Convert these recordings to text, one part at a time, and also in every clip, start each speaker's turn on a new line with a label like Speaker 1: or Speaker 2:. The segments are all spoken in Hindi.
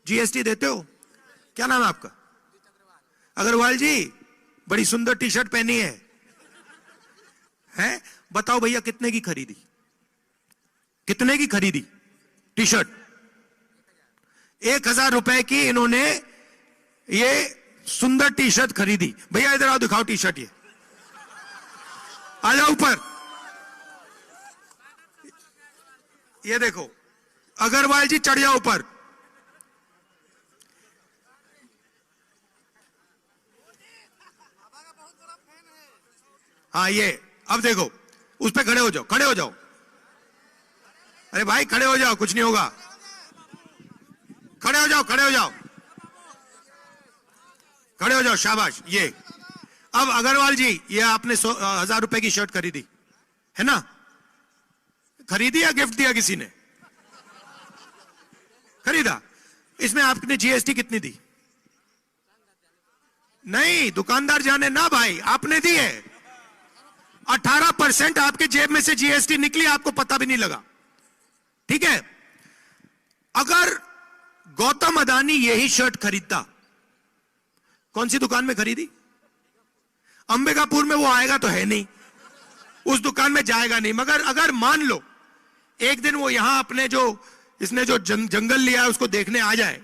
Speaker 1: जीएसटी देते हो? क्या नाम है आपका? अग्रवाल जी, बड़ी सुंदर टी शर्ट पहनी है, हैं? बताओ भैया कितने की खरीदी? कितने की खरीदी टी शर्ट? 1000 रुपए की इन्होंने ये सुंदर टी शर्ट खरीदी। भैया इधर आओ, दिखाओ टी शर्ट, ये आ जाओ ऊपर। ये देखो, अग्रवाल जी चढ़ जाओ ऊपर। हाँ, ये अब देखो, उस पे खड़े हो जाओ, खड़े हो जाओ। अरे भाई खड़े हो जाओ, कुछ नहीं होगा। खड़े हो जाओ, खड़े हो जाओ, खड़े हो जाओ, शाबाश। ये अब अग्रवाल जी, ये आपने 1000 रुपए की शर्ट खरीदी है ना? खरीदी या गिफ्ट दिया किसी ने? खरीदा। इसमें आपने जीएसटी कितनी दी? नहीं, दुकानदार जाने ना भाई, आपने दी है। 18% आपके जेब में से जीएसटी निकली, आपको पता भी नहीं लगा। ठीक है? अगर गौतम अदानी यही शर्ट खरीदता, कौन सी दुकान में खरीदी? अंबिकापुर में वो आएगा तो है नहीं, उस दुकान में जाएगा नहीं। मगर अगर मान लो एक दिन वो यहां अपने जो इसने जो जंगल लिया है उसको देखने आ जाए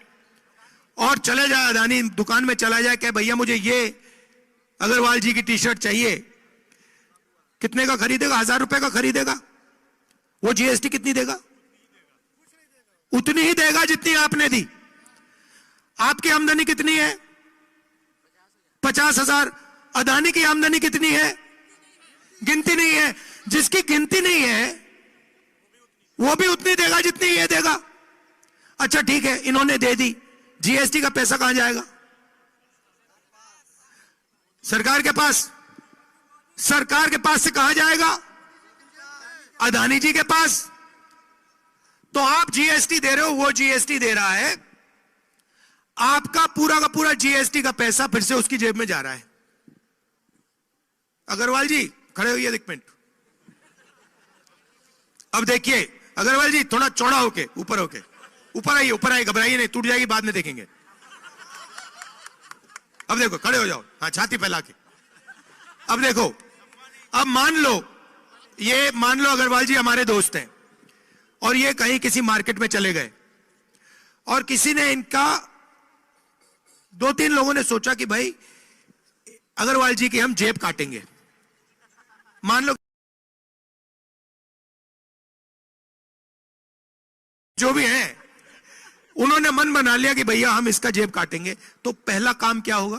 Speaker 1: और चले जाए, अदानी दुकान में चला जाए, कहे भैया मुझे ये अग्रवाल जी की टी शर्ट चाहिए, कितने का खरीदेगा? 1000 रुपए का खरीदेगा। वो जीएसटी कितनी देगा? उतनी ही देगा जितनी आपने दी। आपकी आमदनी कितनी है? 50,000। अदानी की आमदनी कितनी है? गिनती नहीं है। जिसकी गिनती नहीं है वो भी उतनी देगा जितनी ये देगा। अच्छा ठीक है, इन्होंने दे दी, जीएसटी का पैसा कहां जाएगा? सरकार के पास। सरकार के पास से कहां जाएगा? अदानी जी के पास। तो आप जीएसटी दे रहे हो, वो जीएसटी दे रहा है, आपका पूरा का पूरा जीएसटी का पैसा फिर से उसकी जेब में जा रहा है। अग्रवाल जी खड़े होइए एक मिनट। अब देखिए अग्रवाल जी, थोड़ा चौड़ा होके, ऊपर होके, ऊपर आइए, ऊपर आइए, घबराइए नहीं, टूट जाएगी, बाद में देखेंगे। अब देखो, खड़े हो जाओ, हाँ, छाती फैला के। अब देखो, अब मान लो अग्रवाल जी हमारे दोस्त हैं और ये कहीं किसी मार्केट में चले गए और किसी ने इनका, 2-3 लोगों ने सोचा कि भाई अग्रवाल जी की हम जेब काटेंगे। मान लो जो भी है, उन्होंने मन बना लिया कि भैया हम इसका जेब काटेंगे। तो पहला काम क्या होगा?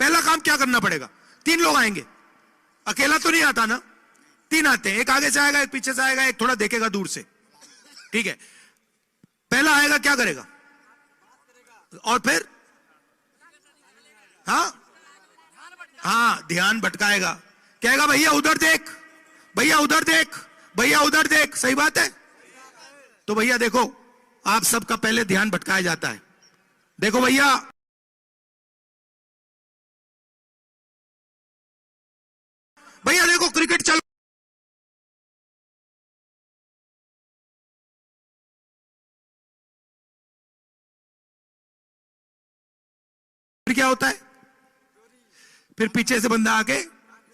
Speaker 1: पहला काम क्या करना पड़ेगा? 3 लोग आएंगे, अकेला तो नहीं आता ना, 3 आते हैं, एक आगे से आएगा, एक पीछे से आएगा, एक थोड़ा देखेगा दूर से। ठीक है, पहला आएगा, क्या करेगा? और फिर हाँ, ध्यान भटकाएगा, कहेगा भैया उधर देख, भैया उधर देख, भैया उधर देख। सही बात है। तो भैया देखो, आप सबका पहले ध्यान भटकाया जाता है। देखो भैया, भैया देखो क्रिकेट चल, फिर क्या होता है? फिर पीछे से बंदा आके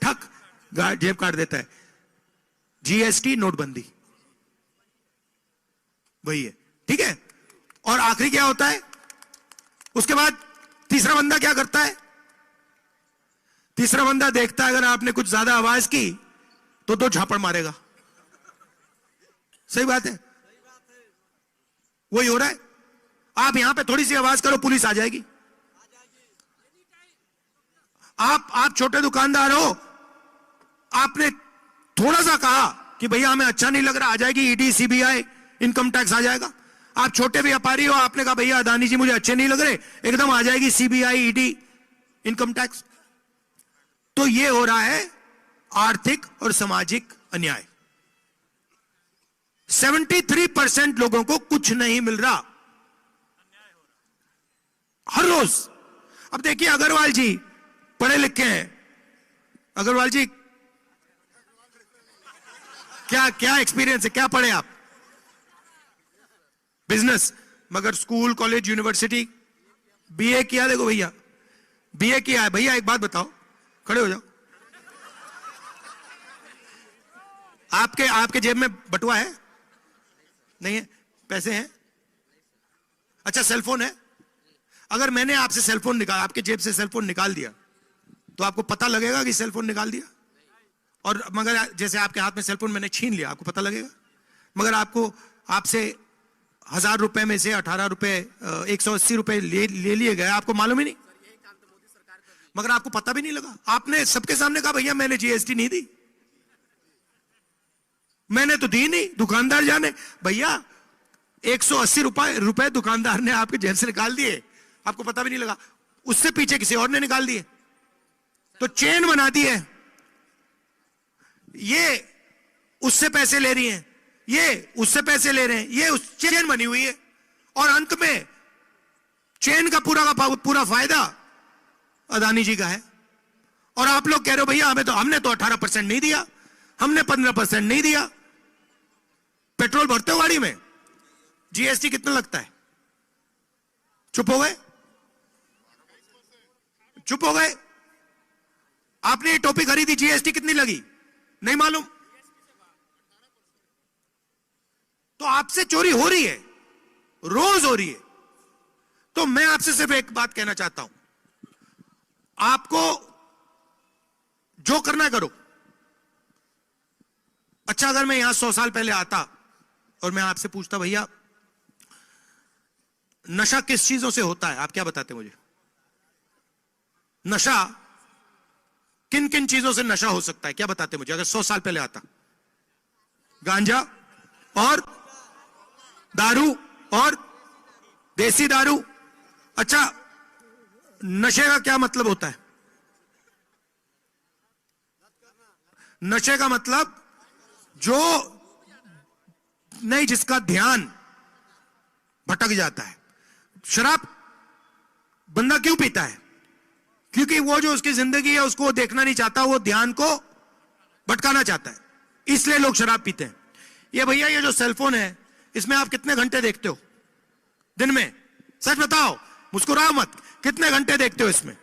Speaker 1: ठक जेब काट देता है। जीएसटी, नोटबंदी, वही है। ठीक है, और आखिरी क्या होता है? उसके बाद तीसरा बंदा क्या करता है? तीसरा बंदा देखता है अगर आपने कुछ ज्यादा आवाज की तो 2 झापड़ मारेगा। सही बात है, वही हो रहा है। आप यहां पे थोड़ी सी आवाज करो, पुलिस आ जाएगी। आप छोटे दुकानदार हो, आपने थोड़ा सा कहा कि भैया हमें अच्छा नहीं लग रहा, आ जाएगी ईडी, सीबीआई, इनकम टैक्स आ जाएगा। आप छोटे व्यापारी हो, आपने कहा भैया अदानी जी मुझे अच्छे नहीं लग रहे, एकदम आ जाएगी सीबीआई, ईडी, इनकम टैक्स। तो ये हो रहा है आर्थिक और सामाजिक अन्याय। 73% लोगों को कुछ नहीं मिल रहा हर रोज। अब देखिए अग्रवाल जी पढ़े लिखे हैं। अग्रवाल जी क्या एक्सपीरियंस है, क्या पढ़े आप? बिजनेस। मगर स्कूल, कॉलेज, यूनिवर्सिटी, बीए किया, देखो भैया बीए किया है। भैया एक बात बताओ, खड़े हो जाओ। आपके जेब में बटुआ है? नहीं है? पैसे हैं? अच्छा, सेलफोन है? अगर मैंने आपसे सेलफोन निकाल, आपके जेब से सेलफोन निकाल दिया, तो आपको पता लगेगा कि सेलफोन निकाल दिया? और मगर जैसे आपके हाथ में सेलफोन मैंने छीन लिया, आपको पता लगेगा? मगर आपसे 1000 रुपए में से 18 रुपए 180 रुपए ले लिए गए, आपको मालूम ही नहीं, मगर आपको पता भी नहीं लगा। आपने सबके सामने कहा भैया मैंने जीएसटी नहीं दी, मैंने तो दी नहीं, दुकानदार जाने। भैया 180 रुपए दुकानदार ने आपके जेब से निकाल दिए, आपको पता भी नहीं लगा। उससे पीछे किसी और ने निकाल दिए, तो चेन बना दी है। ये उससे पैसे ले रही हैं, ये उससे पैसे ले रहे हैं, ये उस चेन बनी हुई है, और अंत में चेन का पूरा फायदा अदानी जी का है। और आप लोग कह रहे हो भैया हमने तो 18% नहीं दिया, हमने 15% नहीं दिया। पेट्रोल भरते हो गाड़ी में, जीएसटी कितना लगता है? चुप हो गए? चुप हो गए? आपने ये टोपी खरीदी, जीएसटी कितनी लगी? नहीं मालूम? तो आपसे चोरी हो रही है, रोज हो रही है। तो मैं आपसे सिर्फ एक बात कहना चाहता हूं, आपको जो करना करो। अच्छा, अगर मैं यहां 100 साल पहले आता और मैं आपसे पूछता भैया नशा किस चीजों से होता है, आप क्या बताते मुझे? नशा किन किन चीजों से नशा हो सकता है, क्या बताते मुझे? अगर 100 साल पहले आता, गांजा और दारू और देसी दारू। अच्छा, नशे का क्या मतलब होता है? नशे का मतलब जो नहीं, जिसका ध्यान भटक जाता है। शराब बंदा क्यों पीता है? क्योंकि वो जो उसकी जिंदगी है उसको वो देखना नहीं चाहता, वो ध्यान को भटकाना चाहता है, इसलिए लोग शराब पीते हैं। ये भैया ये जो सेलफोन है, इसमें आप कितने घंटे देखते हो दिन में? सच बताओ, मुस्कुराओ मत, कितने घंटे देखते हो इसमें?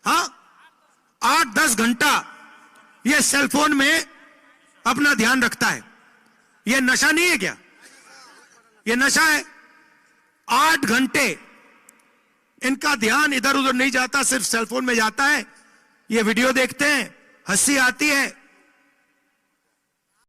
Speaker 1: हाँ, 8-10 घंटा ये सेलफोन में अपना ध्यान रखता है। ये नशा नहीं है क्या? ये नशा है। 8 घंटे इनका ध्यान इधर उधर नहीं जाता, सिर्फ सेलफोन में जाता है। ये वीडियो देखते हैं, हंसी आती है,